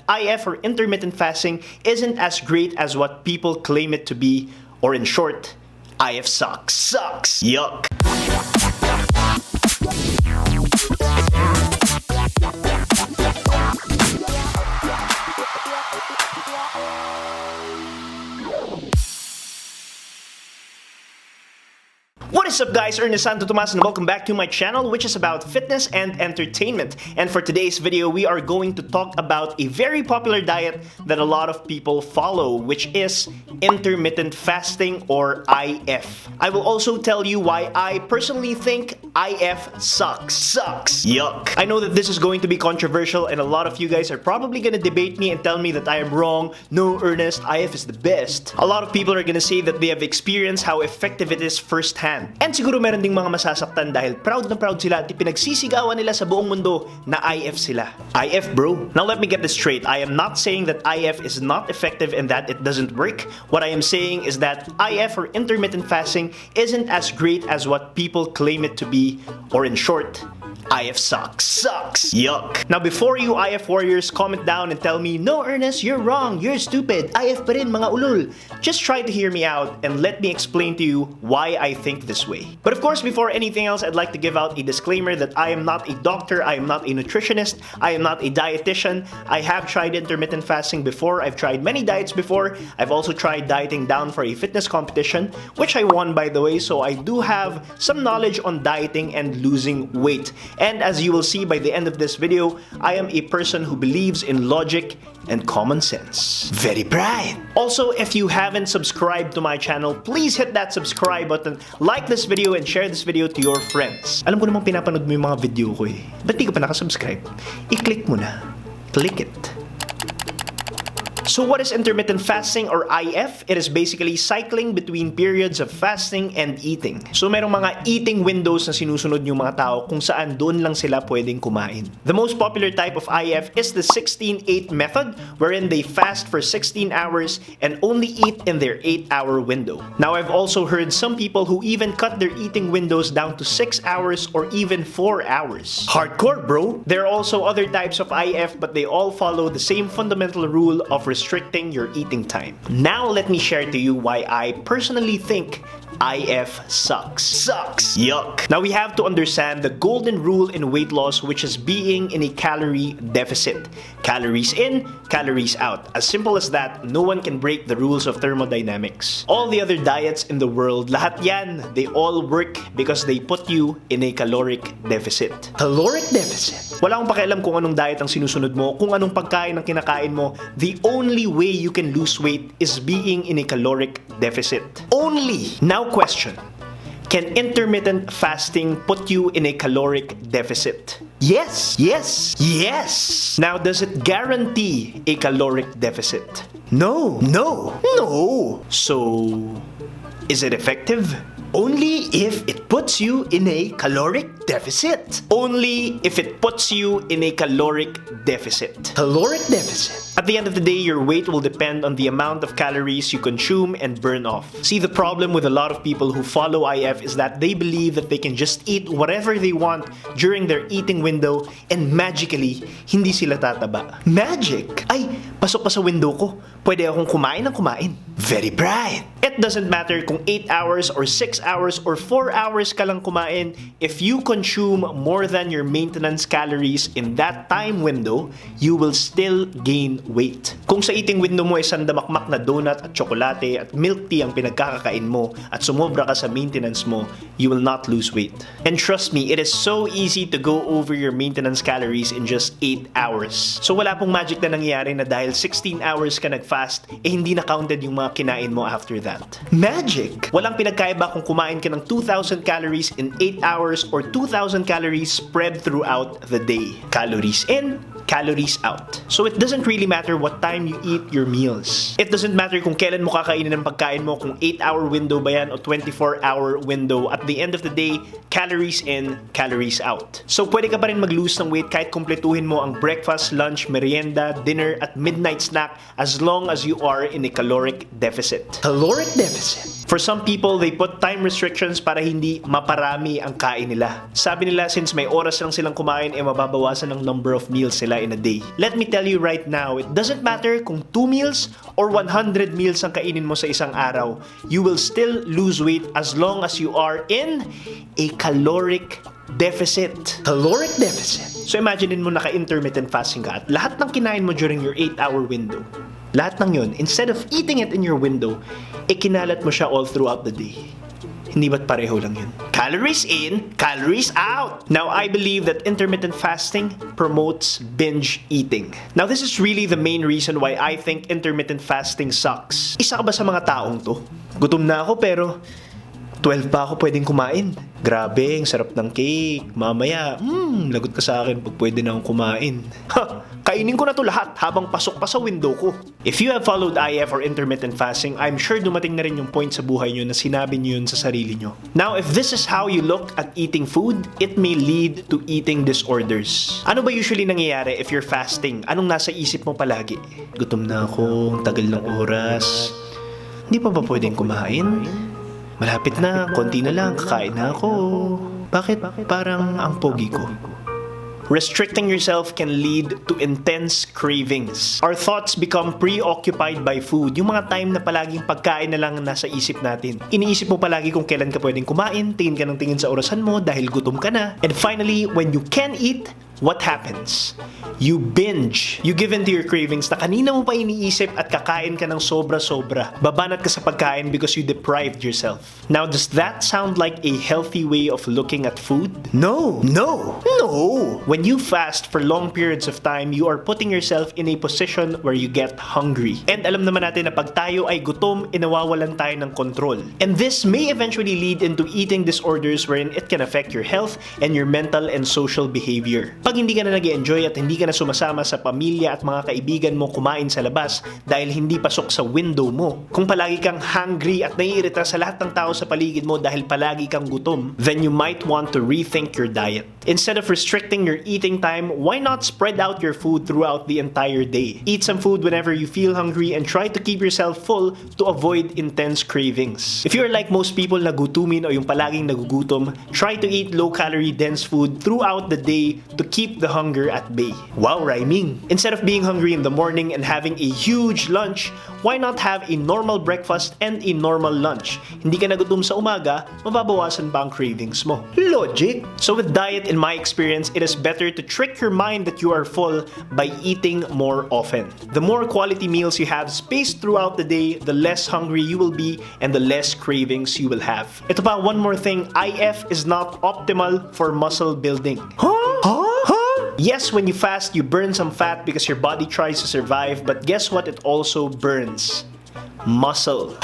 IF or intermittent fasting isn't as great as what people claim it to be, or in short, IF sucks. Sucks! Yuck! What is up guys, Ernest Santo Tomas and welcome back to my channel, which is about fitness and entertainment. And for today's video, we are going to talk about a very popular diet that a lot of people follow, which is intermittent fasting or IF. I will also tell you why I personally think IF sucks. Sucks! Yuck! I know that this is going to be controversial and a lot of you guys are probably gonna debate me and tell me that I am wrong. No, Ernest, IF is the best. A lot of people are gonna say that they have experienced how effective it is firsthand. And siguro meron ding mga masasaktan dahil proud na proud sila at pinagsisigawan nila sa buong mundo na IF sila. IF bro. Now let me get this straight. I am not saying that IF is not effective and that it doesn't work. What I am saying is that IF or intermittent fasting isn't as great as what people claim it to be, or in short, IF sucks. Sucks! Yuck! Now before you IF warriors comment down and tell me, no Ernest, you're wrong, you're stupid, IF pa rin mga ulul. Just try to hear me out and let me explain to you why I think this way. But of course, before anything else, I'd like to give out a disclaimer that I am not a doctor, I am not a nutritionist, I am not a dietitian. I have tried intermittent fasting before, I've tried many diets before, I've also tried dieting down for a fitness competition, which I won by the way, so I do have some knowledge on dieting and losing weight. And as you will see by the end of this video, I am a person who believes in logic and common sense. Very bright! Also, if you haven't subscribed to my channel, please hit that subscribe button, like this video, and share this video to your friends. Alam ko namang pinapanood mo yung mga video ko eh. Ba't di ka pa nakasubscribe? I-click mo na. Click it. So what is intermittent fasting or IF? It is basically cycling between periods of fasting and eating. So merong mga eating windows na sinusunod yung mga tao kung saan doon lang sila pwedeng kumain. The most popular type of IF is the 16-8 method, wherein they fast for 16 hours and only eat in their 8-hour window. Now I've also heard some people who even cut their eating windows down to 6 hours or even 4 hours. Hardcore bro! There are also other types of IF, but they all follow the same fundamental rule of restricting your eating time. Now let me share to you why I personally think IF sucks. Sucks! Yuck! Now we have to understand the golden rule in weight loss, which is being in a calorie deficit. Calories in, calories out. As simple as that, no one can break the rules of thermodynamics. All the other diets in the world, lahat yan, they all work because they put you in a caloric deficit. Caloric deficit? Wala akong pakialam kung anong diet ang sinusunod mo, kung anong pagkain ang kinakain mo. The only way you can lose weight is being in a caloric deficit. Only! Now question. Can intermittent fasting put you in a caloric deficit? Yes! Yes! Yes! Now, does it guarantee a caloric deficit? No! No! No! So, is it effective? Only if it puts you in a caloric deficit. Only if it puts you in a caloric deficit. Caloric deficit. At the end of the day, your weight will depend on the amount of calories you consume and burn off. See, the problem with a lot of people who follow IF is that they believe that they can just eat whatever they want during their eating window and magically, hindi sila tataba. Magic! Ay, pasok pa sa window ko. Pwede akong kumain ng kumain. Very bright! It doesn't matter kung 8 hours or 6 hours or 4 hours ka lang kumain. If you consume more than your maintenance calories in that time window, you will still gain weight. Kung sa eating window mo ay sandamakmak na donut at tsokolate at milk tea ang pinagkakakain mo at sumobra ka sa maintenance mo, you will not lose weight. And trust me, it is so easy to go over your maintenance calories in just 8 hours. So wala pong magic na nangyayari na dahil 16 hours ka nag-fast, eh hindi na counted yung mga kinain mo after that. Magic! Walang pinagkaiba kung kumain ka ng 2,000 calories in 8 hours or 2,000 calories spread throughout the day. Calories in, calories out. So it doesn't really matter what time you eat your meals. It doesn't matter kung kailan mo kakainin ng pagkain mo, kung 8-hour window ba yan o 24-hour window. At the end of the day, calories in, calories out. So pwede ka pa rin mag-lose ng weight kahit kumpletuhin mo ang breakfast, lunch, merienda, dinner at midnight snack as long as you are in a caloric deficit. deficit. Caloric deficit. For some people, they put time restrictions para hindi maparami ang kain nila. Sabi nila, since may oras lang silang kumain, mababawasan ang number of meals sila in a day. Let me tell you right now, it doesn't matter kung 2 meals or 100 meals ang kainin mo sa isang araw. You will still lose weight as long as you are in a caloric deficit. Caloric deficit. So imaginein mo naka-intermittent fasting ka at lahat ng kinain mo during your 8-hour window, lahat ng yun, instead of eating it in your window, kinalat mo siya all throughout the day. Hindi ba't pareho lang yun? Calories in, calories out! Now, I believe that intermittent fasting promotes binge eating. Now, this is really the main reason why I think intermittent fasting sucks. Isa ka ba sa mga taong to? Gutom na ako pero 12 pa ako pwedeng kumain. Grabe, ang sarap ng cake. Mamaya, lagot ka sa akin pag pwede na akong kumain. Ha! Kainin ko na to lahat habang pasok pa sa window ko. If you have followed IF or intermittent fasting, I'm sure dumating na rin yung point sa buhay nyo na sinabi nyo yun sa sarili nyo. Now, if this is how you look at eating food, it may lead to eating disorders. Ano ba usually nangyayari if you're fasting? Anong nasa isip mo palagi? Gutom na ako, ang tagal ng oras. Hindi pa ba pwedeng kumain? Malapit na, konti na lang, kakain na ako. Bakit parang ang pogi ko? Restricting yourself can lead to intense cravings. Our thoughts become preoccupied by food. Yung mga time na palaging pagkain na lang nasa isip natin. Iniisip mo palagi kung kailan ka pwedeng kumain, tingin ka ng tingin sa orasan mo dahil gutom ka na. And finally, when you can eat, what happens? You binge. You give in to your cravings na kanina mo pa iniisip at kakain ka ng sobra-sobra. Babanat ka sa pagkain because you deprived yourself. Now, does that sound like a healthy way of looking at food? No! No! No! When you fast for long periods of time, you are putting yourself in a position where you get hungry. And alam naman natin na pag tayo ay gutom, inawawalan tayo ng control. And this may eventually lead into eating disorders wherein it can affect your health and your mental and social behavior. Pag hindi ka na nag-enjoy at hindi ka na sumasama sa pamilya at mga kaibigan mo kumain sa labas dahil hindi pasok sa window mo, kung palagi kang hungry at naiirita sa lahat ng tao sa paligid mo dahil palagi kang gutom, then you might want to rethink your diet. Instead of restricting your eating time, why not spread out your food throughout the entire day? Eat some food whenever you feel hungry and try to keep yourself full to avoid intense cravings. If you're like most people na gutumin o yung palaging nagugutom, try to eat low-calorie dense food throughout the day to keep the hunger at bay. Wow, rhyming! Instead of being hungry in the morning and having a huge lunch, why not have a normal breakfast and a normal lunch? Hindi ka nagutom sa umaga, mababawasan pa ang cravings mo. Logic! So with diet, in my experience, it is better to trick your mind that you are full by eating more often. The more quality meals you have spaced throughout the day, the less hungry you will be and the less cravings you will have. Ito pa, one more thing, IF is not optimal for muscle building. Yes, when you fast, you burn some fat because your body tries to survive, but guess what it also burns? Muscle.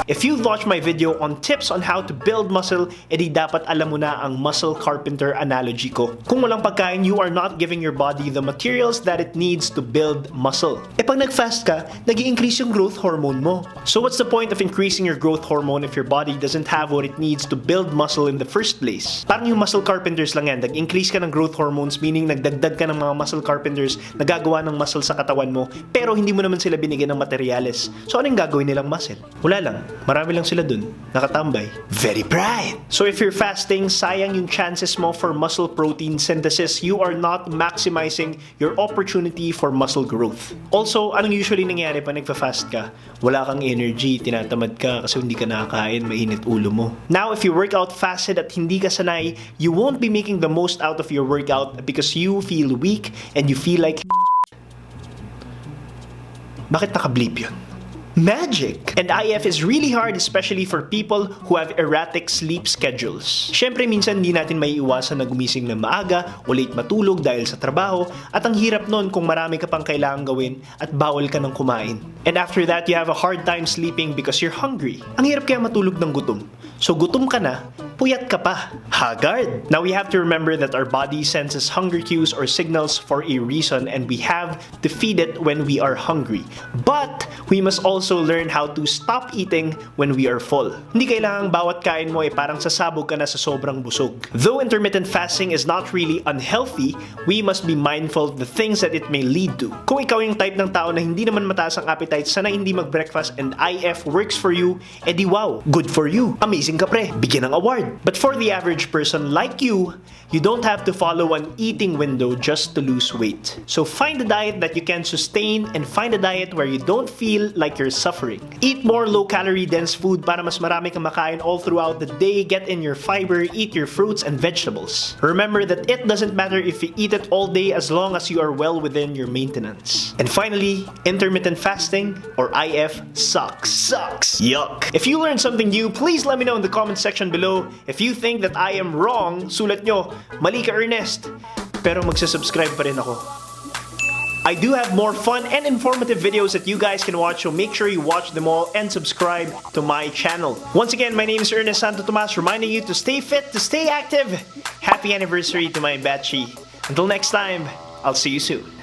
If you've watched my video on tips on how to build muscle, edi dapat alam mo na ang muscle carpenter analogy ko. Kung walang pagkain, you are not giving your body the materials that it needs to build muscle. Pag nag-fast ka, nag-i-increase yung growth hormone mo. So what's the point of increasing your growth hormone if your body doesn't have what it needs to build muscle in the first place? Parang yung muscle carpenters lang yan. Nag-increase ka ng growth hormones, meaning nagdagdag ka ng mga muscle carpenters na gagawa ng muscle sa katawan mo, pero hindi mo naman sila binigyan ng materyales. So anong gagawin nilang muscle? Wala lang. Marami lang sila dun. Nakatambay. Very bright! So if you're fasting, sayang yung chances mo for muscle protein synthesis. You are not maximizing your opportunity for muscle growth. Also, anong usually nangyayari pa nagfa-fast ka? Wala kang energy, tinatamad ka kasi hindi ka nakakain, mainit ulo mo. Now, if you work out fasted at hindi ka sanay, you won't be making the most out of your workout because you feel weak and you feel like bakit naka-bleep yun? Magic! And IF is really hard especially for people who have erratic sleep schedules. Siyempre minsan hindi natin may iwasan na gumising ng maaga o late matulog dahil sa trabaho at ang hirap nun kung marami ka pang kailangang gawin at bawal ka ng kumain. And after that, you have a hard time sleeping because you're hungry. Ang hirap kaya matulog ng gutom. So gutom ka na, puyat ka pa. Haggard. Now we have to remember that our body senses hunger cues or signals for a reason, and we have to feed it when we are hungry. But we must also learn how to stop eating when we are full. Hindi kailangang bawat kain mo ay parang sasabog ka na sa sobrang busog. Though intermittent fasting is not really unhealthy, we must be mindful of the things that it may lead to. Kung ikaw yung type ng tao na hindi naman mataas ang appetite, sana hindi mag-breakfast and IF works for you, edi wow, good for you. Amazing ka pre, bigyan ng award. But for the average person like you don't have to follow an eating window just to lose weight. So find a diet that you can sustain and find a diet where you don't feel like you're suffering. Eat more low-calorie dense food para mas marami kang makain all throughout the day. Get in your fiber, eat your fruits and vegetables. Remember that it doesn't matter if you eat it all day as long as you are well within your maintenance. And finally, intermittent fasting or IF sucks. Sucks! Yuck! If you learned something new, please let me know in the comment section below. If you think that I am wrong, sulat nyo, mali ka Ernest. Pero magsasubscribe pa rin ako. I do have more fun and informative videos that you guys can watch, so make sure you watch them all and subscribe to my channel. Once again, my name is Ernest Santo Tomas, reminding you to stay fit, to stay active. Happy anniversary to my Batchy. Until next time, I'll see you soon.